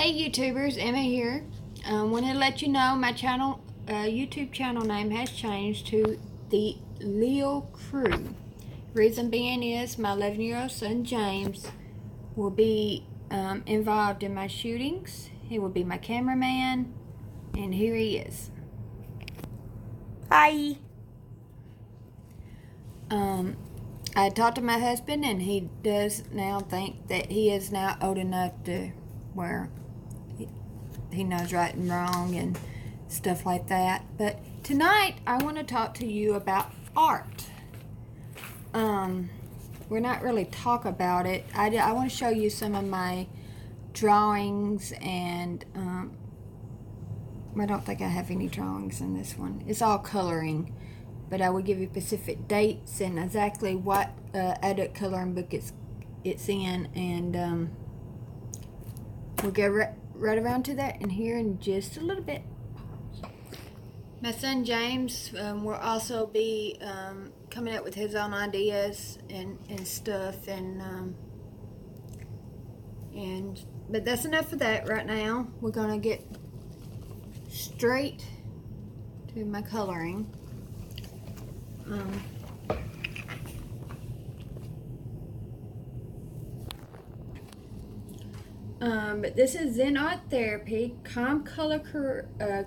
Hey YouTubers, Emma here. Wanted to let you know my channel, YouTube channel name has changed to the Leo Crew. Reason being is my 11-year-old son James will be involved in my shootings. He will be my cameraman, and here he is. Hi. I talked to my husband, and he does now think that he is now old enough to where he knows right and wrong and stuff like that. But tonight I want to talk to you about art. We're not really talk about it. I want to show you some of my drawings, and I don't think I have any drawings in this one. It's all coloring, but I will give you specific dates and exactly what adult coloring book it's in, and we'll get right around to that in here in just a little bit. My son James will also be coming up with his own ideas and stuff, but that's enough of that right now. We're gonna get straight to my coloring. But this is Zen Art Therapy, Calm Color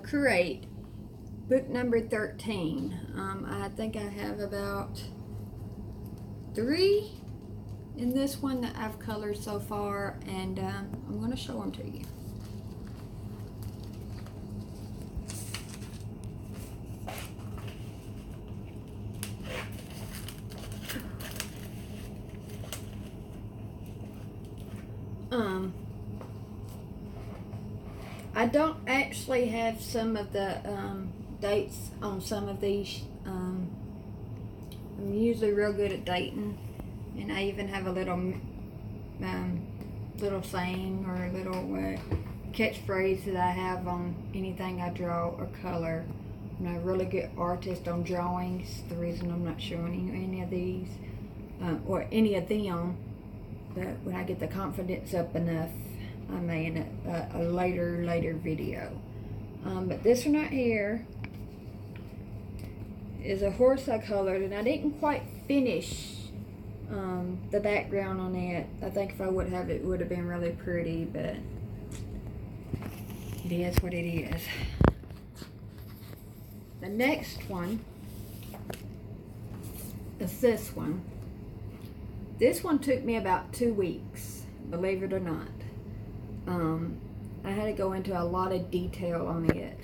Curate, book number 13. I think I have about 3 in this one that I've colored so far, and I'm going to show them to you. I don't actually have some of the dates on some of these. I'm usually real good at dating, and I even have a little saying or a little catchphrase that I have on anything I draw or color. I'm a really good artist on drawings. The reason I'm not showing you any of these or any of them, but when I get the confidence up enough, I may in a later video. But this one right here is a horse I colored, and I didn't quite finish the background on it. I think if I would have, it would have been really pretty, but it is what it is. The next one is this one. This one took me about 2 weeks, believe it or not. I had to go into a lot of detail on it.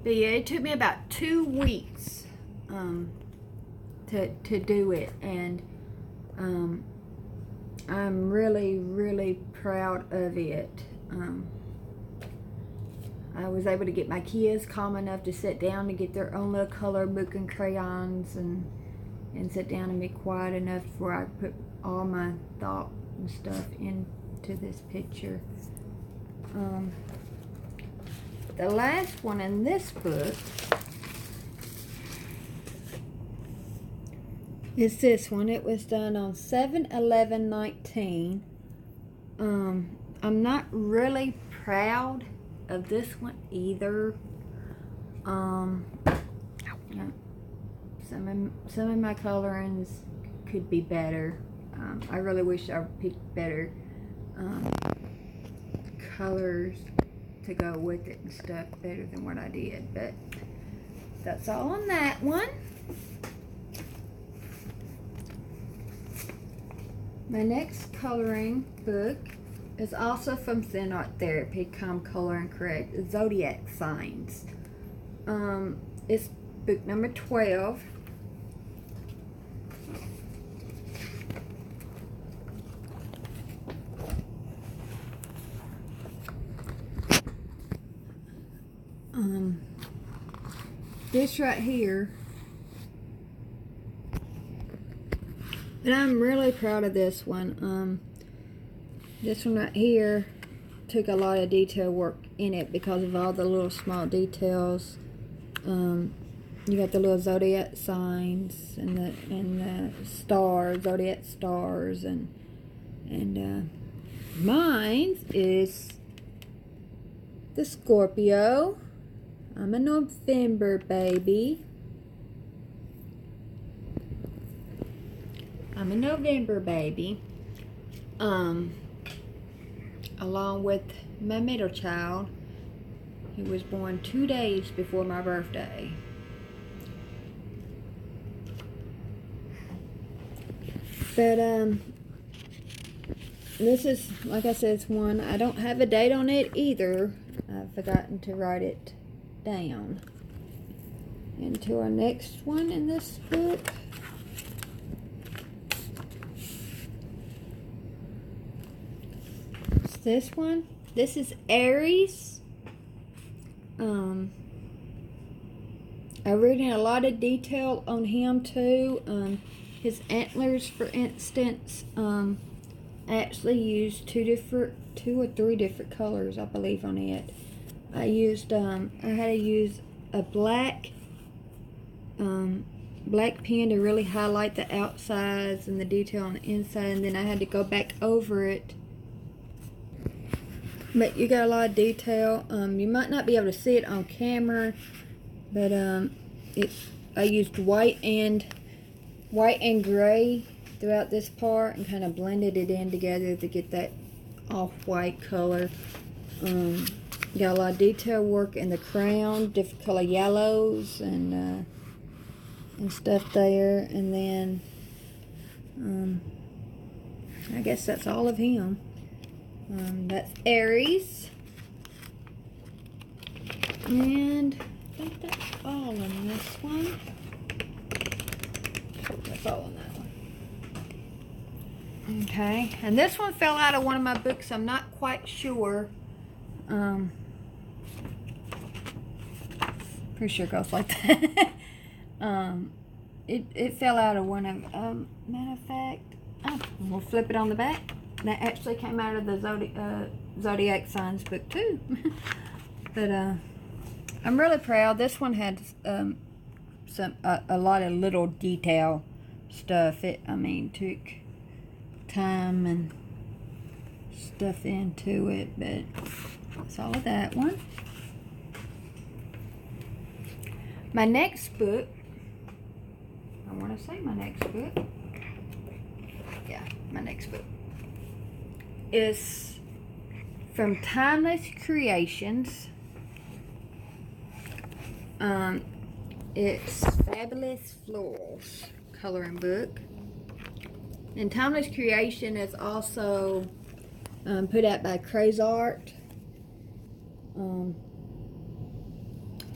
But yeah, it took me about 2 weeks to do it, and I'm really proud of it. I was able to get my kids calm enough to sit down to get their own little color book and crayons, and sit down and be quiet enough before I put all my thought and stuff into this picture. The last one in this book is this one. It was done on 7/11/19. I'm not really proud of this one either. Some of my colorings could be better. I really wish I picked better colors to go with it and stuff, better than what I did, but that's all on that one. My next coloring book is also from Zen Art Therapy, Calm Color and Correct, Zodiac Signs. It's book number 12. This right here, and I'm really proud of this one. This one right here took a lot of detail work in it because of all the little small details You got the little zodiac signs and the stars, zodiac stars, and mine is the Scorpio. I'm a November baby. I'm a November baby. Along with my middle child, who was born 2 days before my birthday. But this is, like I said, it's one. I don't have a date on it either. I've forgotten to write it down. And to our next one in this book. It's this one. This is Aries. I'm reading a lot of detail on him too. His antlers, for instance, actually used two or three different colors, I believe, on it. I used, I had to use a black pen to really highlight the outsides and the detail on the inside, and then I had to go back over it. But you got a lot of detail. You might not be able to see it on camera, but I used white and gray throughout this part and kind of blended it in together to get that off-white color. Got a lot of detail work in the crown, different color yellows and stuff there. And then I guess that's all of him. That's Aries. And I think that's all in this one. That's all in that one. Okay, and this one fell out of one of my books. I'm not quite sure. Pretty sure it goes like that. It fell out of one of, matter of fact, we'll flip it on the back. That actually came out of the Zodiac Signs book too. But I'm really proud. This one had a lot of little detail stuff. Took time and stuff into it, but that's all of that one. My next book, I want to say my next book. Yeah, my next book is from Timeless Creations. It's Fabulous Florals coloring book. And Timeless Creation is also put out by Crazy Art.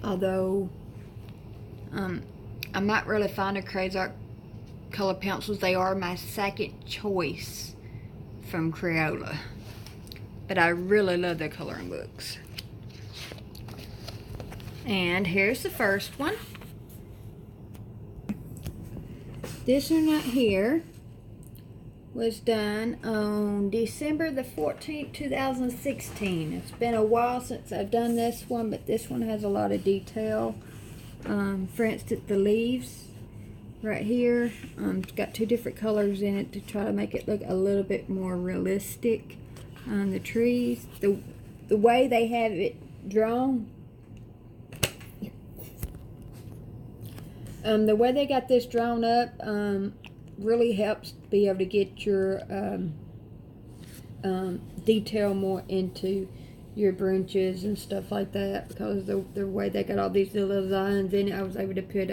Although I'm not really fond of Crazy Art color pencils. They are my second choice from Crayola. But I really love their coloring books. And here's the first one. This one right here was done on December the 14th, 2016. It's been a while since I've done this one, but this one has a lot of detail. For instance, the leaves right here, it's got two different colors in it to try to make it look a little bit more realistic. The trees, the way they have it drawn, the way they got this drawn up really helps be able to get your detail more into your branches and stuff like that, because the way they got all these little designs in it, I was able to put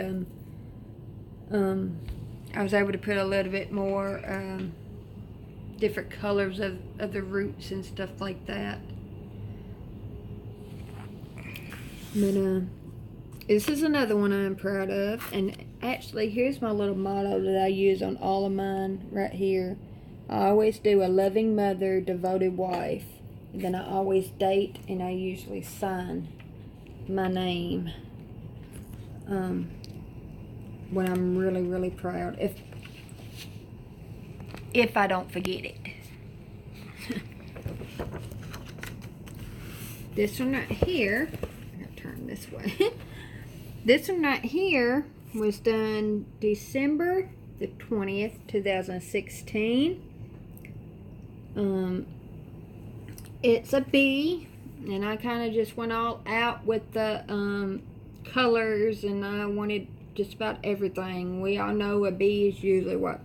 a little bit more different colors of the roots and stuff like that. But this is another one I'm proud of. And actually, here's my little motto that I use on all of mine right here. I always do a loving mother, devoted wife. And then I always date, and I usually sign my name when I'm really, really proud. If I don't forget it. This one right here, I'm going to turn this way. This one right here was done December the 20th, 2016. It's a bee, and I kind of just went all out with the colors, and I wanted just about everything. We all know a bee is usually what,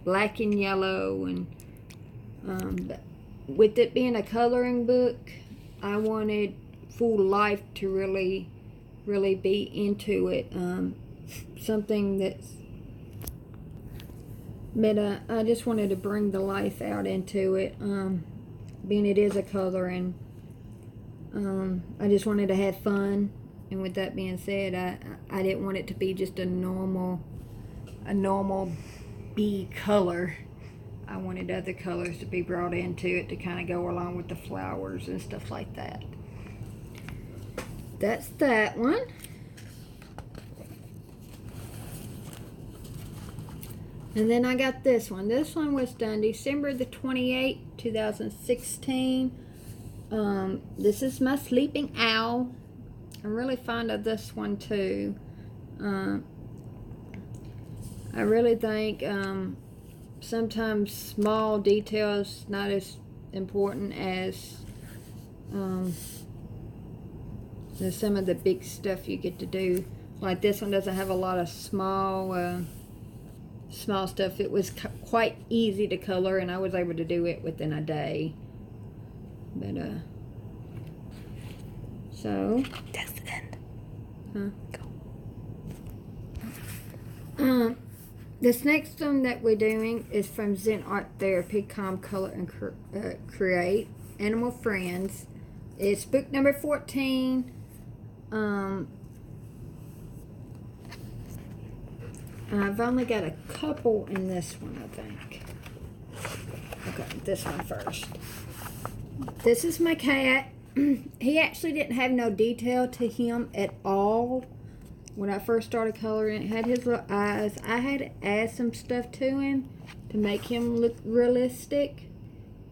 black and yellow, and but with it being a coloring book, I wanted Full Life to really be into it. Something that's, but I just wanted to bring the life out into it. Being it is a coloring, I just wanted to have fun. And with that being said, I didn't want it to be just a normal bee color. I wanted other colors to be brought into it to kind of go along with the flowers and stuff like that. That's that one. And then I got this one. This one was done December the 28th, 2016. This is my sleeping owl. I'm really fond of this one too. I really think sometimes small details not as important as some of the big stuff you get to do. Like this one doesn't have a lot of small stuff. It was quite easy to color, and I was able to do it within a day. But so that's the end. Go. This next one that we're doing is from Zen Art Therapy, Calm Color and Create Animal Friends. It's book number 14. I've only got a couple in this one, I think. Okay, this one first. This is my cat. He actually didn't have no detail to him at all when I first started coloring. It had his little eyes. I had to add some stuff to him to make him look realistic.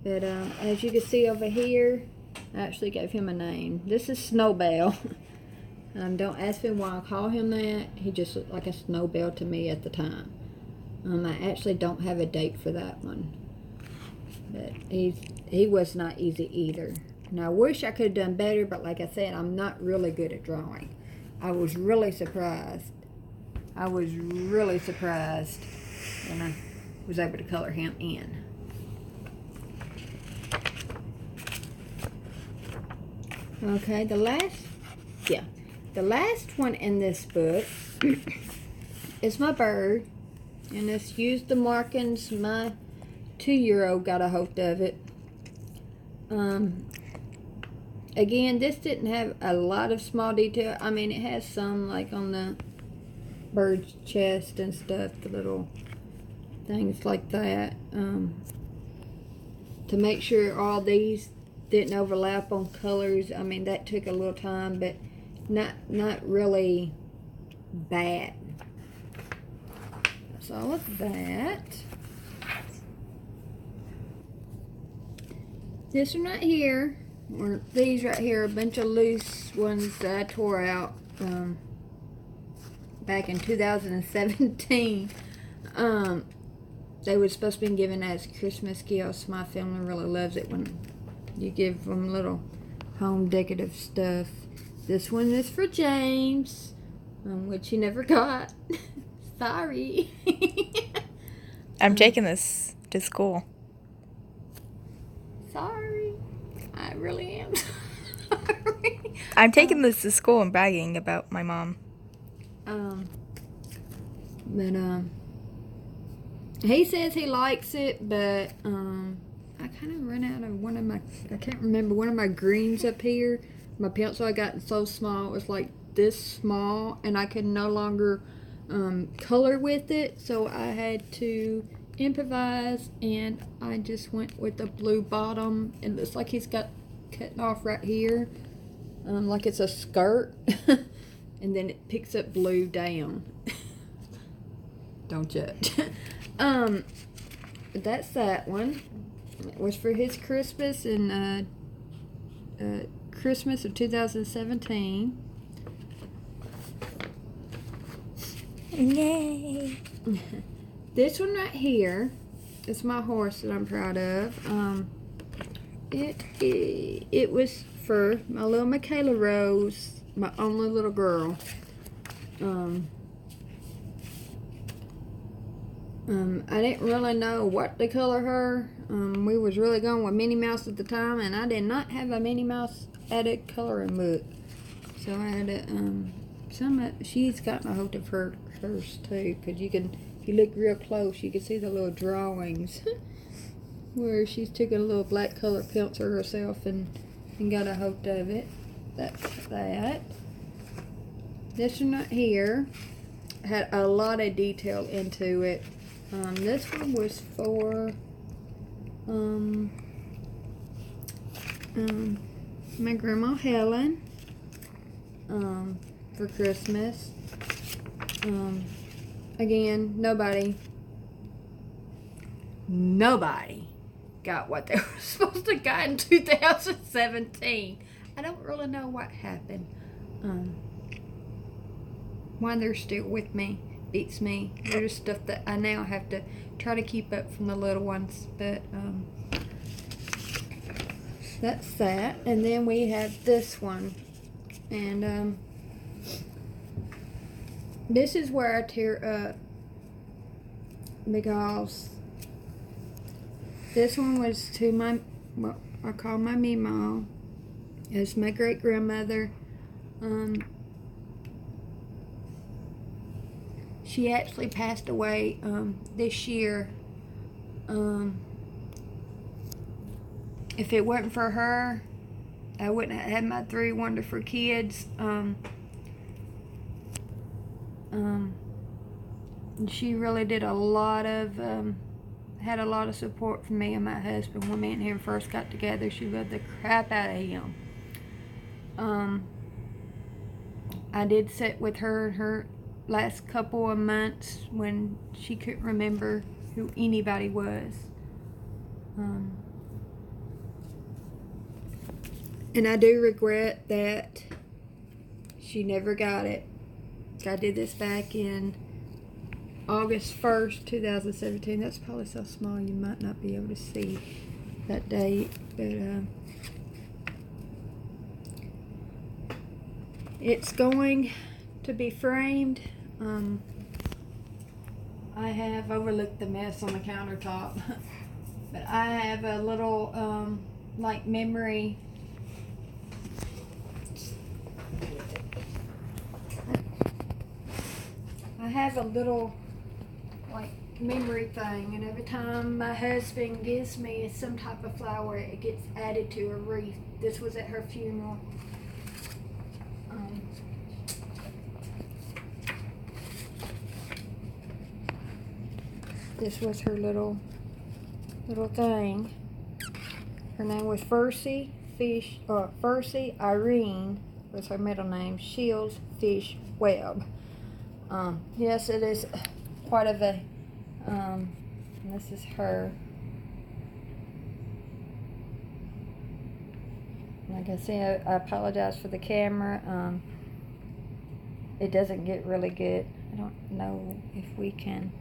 But as you can see over here, I actually gave him a name. This is Snowbell. Don't ask me why I call him that. He just looked like a snowbell to me at the time. I actually don't have a date for that one. But he was not easy either. And I wish I could have done better, but like I said, I'm not really good at drawing. I was really surprised. When I was able to color him in. Okay, the last one in this book is my bird, and it's used the markings. My 2-year-old got a hold of it. Again, this didn't have a lot of small detail. I mean, it has some, like on the bird's chest and stuff, the little things like that. To make sure all these didn't overlap on colors, I mean, that took a little time, but not really bad. That's all of that. This one right here, or these right here, a bunch of loose ones that I tore out back in 2017. They were supposed to be given as Christmas gifts. My family really loves it when you give them little home decorative stuff. This one is for James, which he never got. Sorry. I'm taking this to school. Sorry. I really am sorry. I'm taking this to school and bragging about my mom. He says he likes it, but I kind of ran out of one of my greens up here. My pencil had gotten so small, it was like this small, and I could no longer color with it, so I had to improvise, and I just went with the blue bottom. It looks like he's got cutting off right here, like it's a skirt, and then it picks up blue down. Don't judge. That's that one. It was for his Christmas in Christmas of 2017. Yay! This one right here is my horse that I'm proud of. It was for my little Michaela Rose, my only little girl. I didn't really know what to color her. We was really going with Minnie Mouse at the time, and I did not have a Minnie Mouse added coloring book. So I had to, she's got a hold of hers too, because you can, if you look real close, you can see the little drawings where she's taken a little black color pencil herself and got a hold of it. That's that. This one right here had a lot of detail into it. This one was for my grandma Helen for Christmas. Again, nobody got what they were supposed to get in 2017. I don't really know what happened. Why they're still with me beats me. There's stuff that I now have to try to keep up from the little ones, but that's that. And then we have this one, and this is where I tear up because this one was to my, what I call my Meemaw. It's my great grandmother. She actually passed away this year. If it wasn't for her, I wouldn't have had my 3 wonderful kids. She really did a lot of, had a lot of support from me and my husband. When me and him first got together, she loved the crap out of him. I did sit with her last couple of months when she couldn't remember who anybody was. And I do regret that she never got it. I did this back in August 1st, 2017. That's probably so small you might not be able to see that date, but it's going to be framed. I have overlooked the mess on the countertop, but I have a little like memory. I have a little like memory thing, and every time my husband gives me some type of flower, it gets added to a wreath. This was at her funeral. This was her little thing. Her name was Fercy Irene was her middle name. Shields Fish Webb. Yes, it is quite of a. This is her. Like I said, I apologize for the camera. It doesn't get really good. I don't know if we can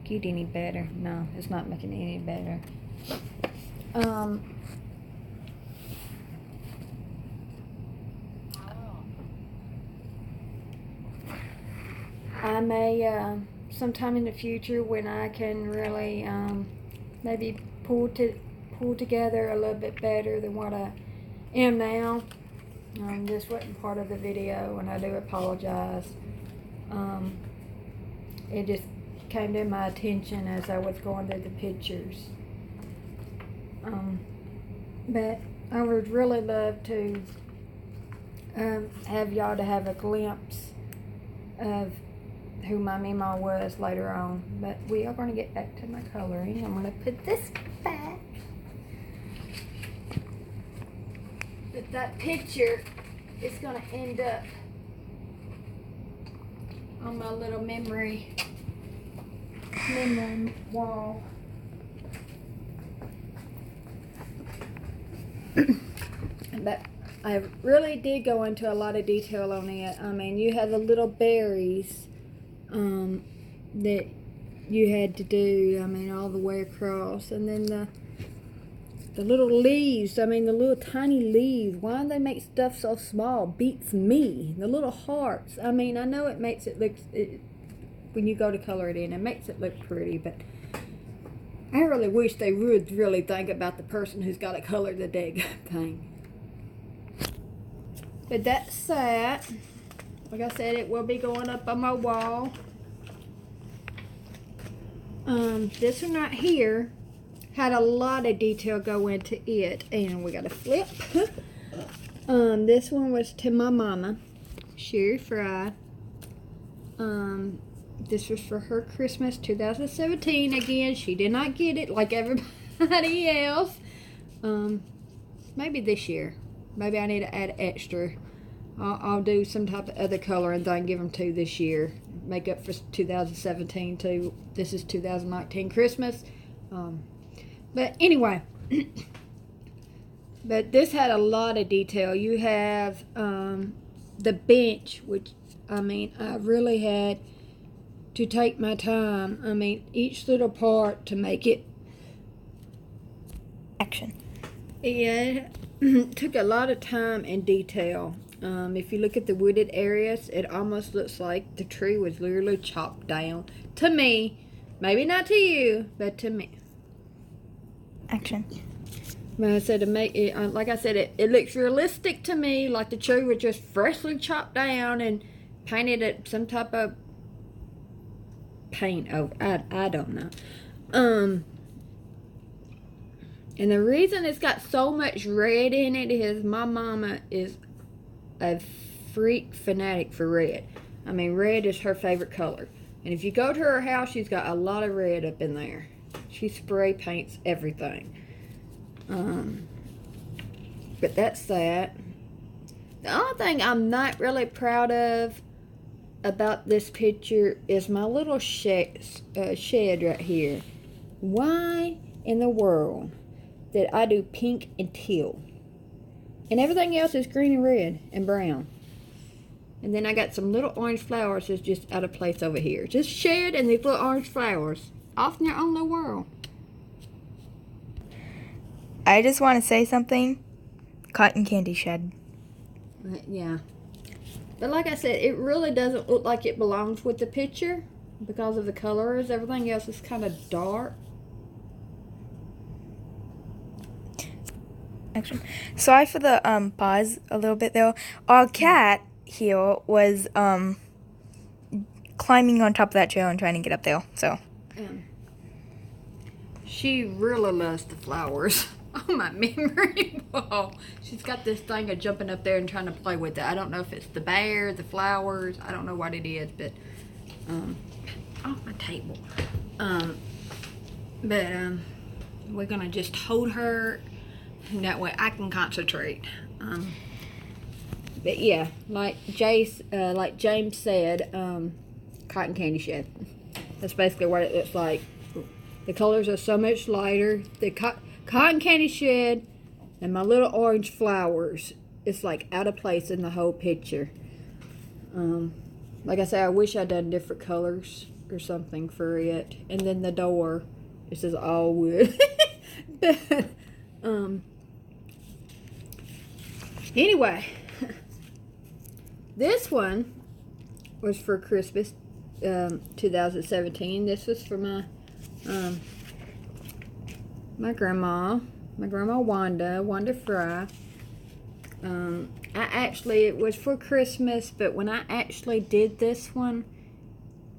get any better. No, it's not making it any better. I may sometime in the future, when I can really maybe pull together a little bit better than what I am now. This wasn't part of the video, and I do apologize. It just came to my attention as I was going through the pictures. But I would really love to have y'all to have a glimpse of who my Meemaw was later on. But we are going to get back to my coloring. I'm going to put this back. But that picture is going to end up on my little memory wall. But I really did go into a lot of detail on it. I mean, you have the little berries that you had to do. I mean, all the way across. And then the little leaves. I mean, the little tiny leaves. Why do they make stuff so small? Beats me. The little hearts. I mean, I know it makes it look, when you go to color it in, it makes it look pretty, but I really wish they would really think about the person who's got to color the dang thing. But that's that. Like I said, it will be going up on my wall. This one right here had a lot of detail go into it, and we got a flip. This one was to my mama, Sherry Fry. This was for her Christmas 2017. Again, she did not get it like everybody else. Maybe this year. Maybe I need to add extra. I'll do some type of other color and then give them to this year. Make up for 2017 too. This is 2019 Christmas. But anyway, but this had a lot of detail. You have the bench, which, I mean, I really had to take my time. I mean, each little part to make it. Action. It took a lot of time and detail. If you look at the wooded areas, it almost looks like the tree was literally chopped down. To me, maybe not to you, but to me. Action. But I said to make it, like I said, it looks realistic to me, like the tree was just freshly chopped down and painted at some type of paint over. I don't know. And the reason it's got so much red in it is my mama is a freak fanatic for red. I mean, red is her favorite color. And if you go to her house, she's got a lot of red up in there. She spray paints everything. But that's that. The only thing I'm not really proud of about this picture is my little shed right here. Why in the world did I do pink and teal? And everything else is green and red and brown. And then I got some little orange flowers that's just out of place over here. Just shed and these little orange flowers. Off in their own little world. I just want to say something. Cotton candy shed. Yeah. But like I said, it really doesn't look like it belongs with the picture because of the colors. Everything else is kind of dark. Action. Sorry for the pause a little bit though. Our cat here was climbing on top of that chair and trying to get up there. So She really loves the flowers on my memory wall. She's got this thing of jumping up there and trying to play with it. I don't know if it's the bear, the flowers. I don't know what it is, but off my table. We're gonna just hold her. And that way I can concentrate. But yeah, like James said, cotton candy shed. That's basically what it looks like. The colors are so much lighter. The cotton candy shed and my little orange flowers, it's like out of place in the whole picture. Like I said, I wish I'd done different colors or something for it. And then the door, this is all wood. But anyway, this one was for Christmas 2017. This was for my my grandma Wanda Fry. It was for Christmas, but when I actually did this one,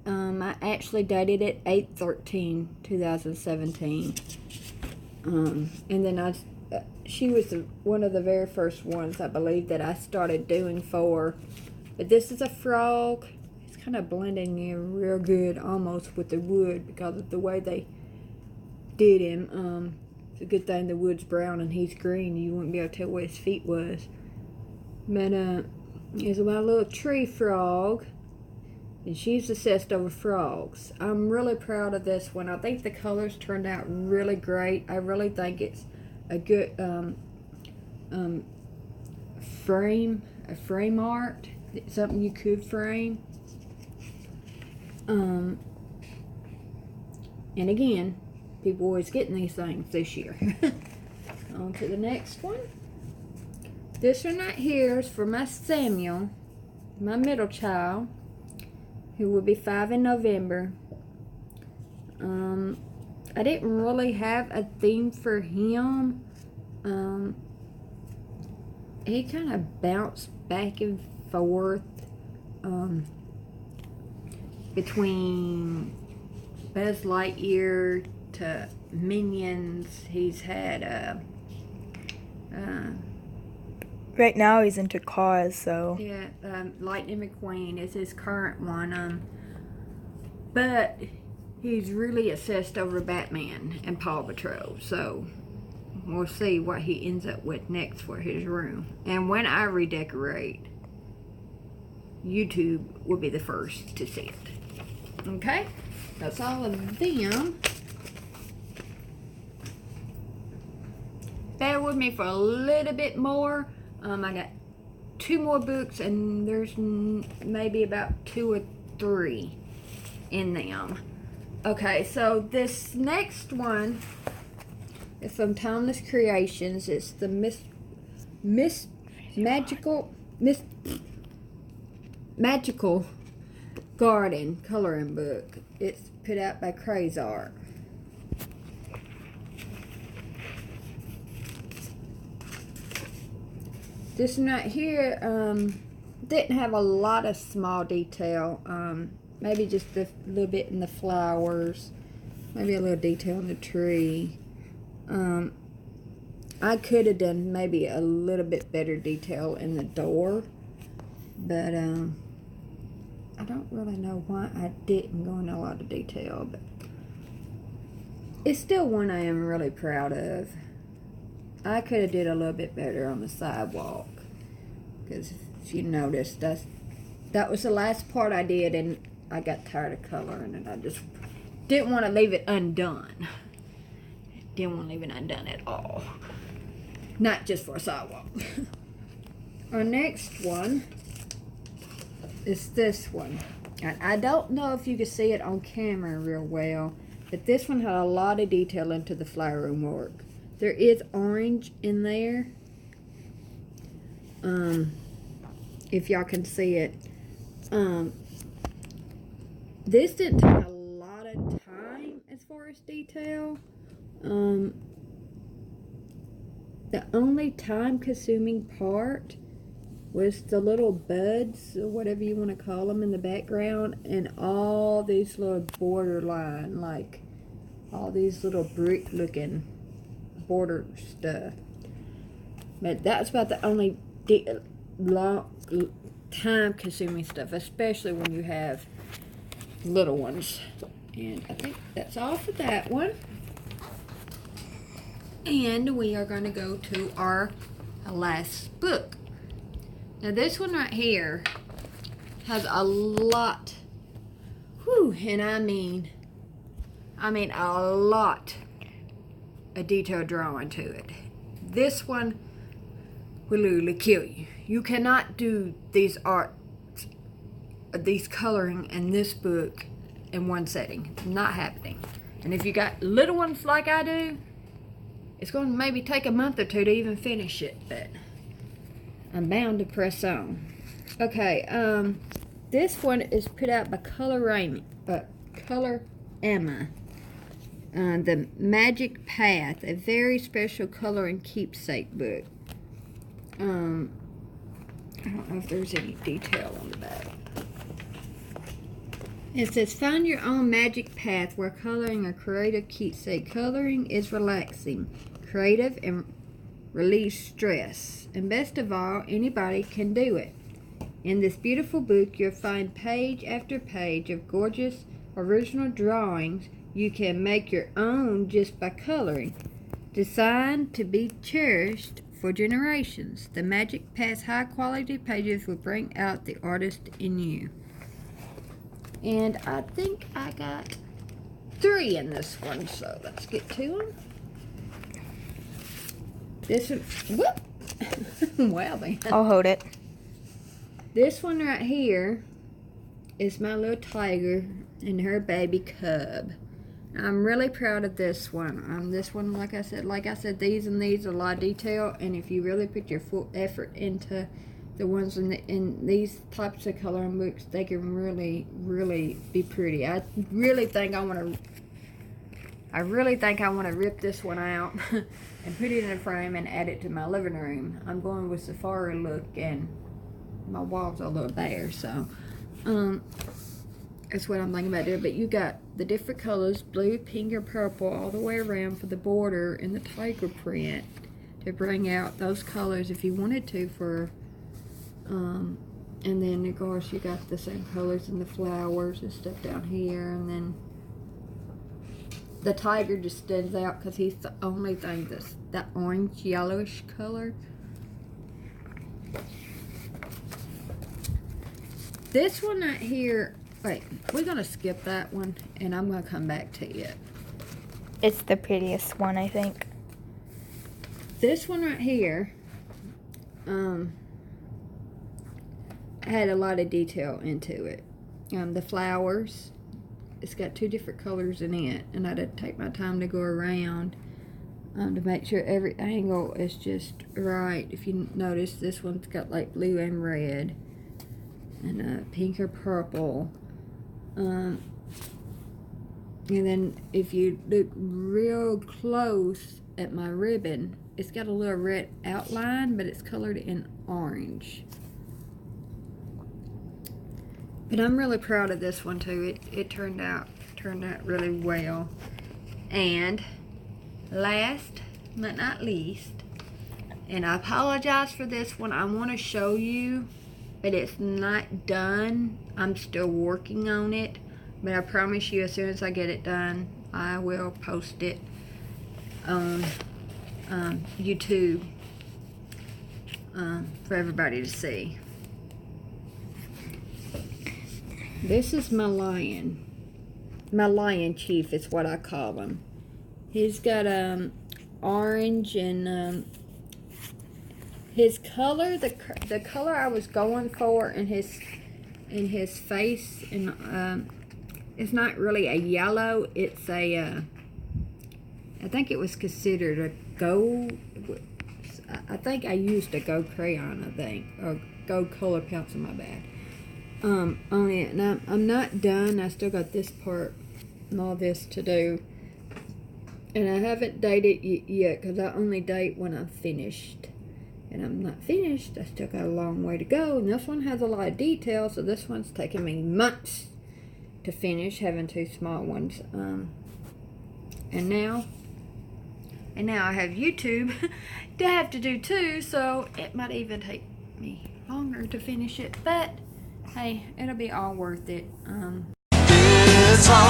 I actually dated it 8/13/2017. And then she was one of the very first ones, I believe, that I started doing for. But this is a frog. It's kind of blending in real good almost with the wood because of the way they did him. It's a good thing the wood's brown and he's green. You wouldn't be able to tell where his feet was. But here's my little tree frog. And she's obsessed over frogs. I'm really proud of this one. I think the colors turned out really great. I really think it's a good frame art. Something you could frame. And again, people always getting these things this year. On to the next one. This one right here is for my Samuel, my middle child, who will be 5 in November. I didn't really have a theme for him. He kind of bounced back and forth between Buzz Lightyear to Minions. He's had Right now he's into cars, so. yeah, Lightning McQueen is his current one. But he's really obsessed over Batman and Paw Patrol, so we'll see what he ends up with next for his room. And when I redecorate, YouTube will be the first to see it. Okay? That's all of them. Bear with me for a little bit more. I got 2 more books, and there's maybe about 2 or 3 in them. Okay, so this next one is from Timeless Creations. It's the Magical Garden coloring book. It's put out by Crazy Art. This one right here didn't have a lot of small detail. Maybe just a little bit in the flowers, maybe a little detail in the tree. I could have done maybe a little bit better detail in the door, but I don't really know why I didn't go into a lot of detail, but it's still one I am really proud of. I could have did a little bit better on the sidewalk, because if you noticed, that was the last part I did, and I got tired of coloring, and I just didn't want to leave it undone. Didn't want to leave it undone at all. Not just for a sidewalk. Our next one is this one. I don't know if you can see it on camera real well, but this one had a lot of detail into the flowering work. There is orange in there. If y'all can see it. This didn't take a lot of time as far as detail. The only time consuming part was the little buds, or whatever you want to call them, in the background, and all these little borderline, like all these little brick looking border stuff. But that's about the only long time consuming stuff, especially when you have little ones. And I think that's all for that one. And we are going to go to our last book. Now this one right here has a lot, and I mean a lot of detail drawing to it. This one will literally kill you. You cannot do these coloring in this book in one setting. Not happening. And if you got little ones like I do, it's going to maybe take a month or 2 to even finish it, but I'm bound to press on. Okay, this one is put out by Colorama. The Magic Path, a very special coloring keepsake book. I don't know if there's any detail on the back. It says, find your own magic path where coloring a creative keepsake. Coloring is relaxing, creative, and relieves stress. And best of all, anybody can do it. In this beautiful book, you'll find page after page of gorgeous original drawings you can make your own just by coloring. Designed to be cherished for generations, the Magic Path's high-quality pages will bring out the artist in you. And I think I got 3 in this one, so let's get to them. This one, whoop! Wow, man. I'll hold it. This one right here is my little tiger and her baby cub. I'm really proud of this one. This one, like I said, these a lot of detail, and if you really put your full effort into the ones in these types of coloring books, they can really, really be pretty. I really think I want to rip this one out and put it in a frame and add it to my living room. I'm going with safari look, and my walls are a little bare, so that's what I'm thinking about doing. But you got the different colors, blue, pink, and purple, all the way around for the border and the tiger print to bring out those colors if you wanted to for and then of course you got the same colors in the flowers and stuff down here, and then the tiger just stands out because he's the only thing that's that orange yellowish color. This one right here, wait, we're gonna skip that one and I'm gonna come back to it. It's the prettiest one, I think. This one right here had a lot of detail into it. The flowers, it's got two different colors in it, and I had to take my time to go around to make sure every angle is just right. If you notice, this one's got like blue and red and pink or purple. And then if you look real close at my ribbon, it's got a little red outline, but it's colored in orange. But I'm really proud of this one too. It turned out really well. And last but not least, and I apologize for this one, I want to show you, but it's not done. I'm still working on it, but I promise you as soon as I get it done, I will post it on YouTube for everybody to see. This is my lion. My lion chief is what I call him. He's got orange and his color, the color I was going for in his face, and it's not really a yellow. It's a I think it was considered a gold. I think I used a gold crayon, I think, or gold color pencil. My bad. On it. Now I'm not done. I still got this part and all this to do, and I haven't dated it yet because I only date when I'm finished, and I'm not finished. I still got a long way to go, and this one has a lot of detail, so this one's taking me months to finish, having two small ones. And now I have YouTube to have to do too, so it might even take me longer to finish it, but hey, it'll be all worth it. It's all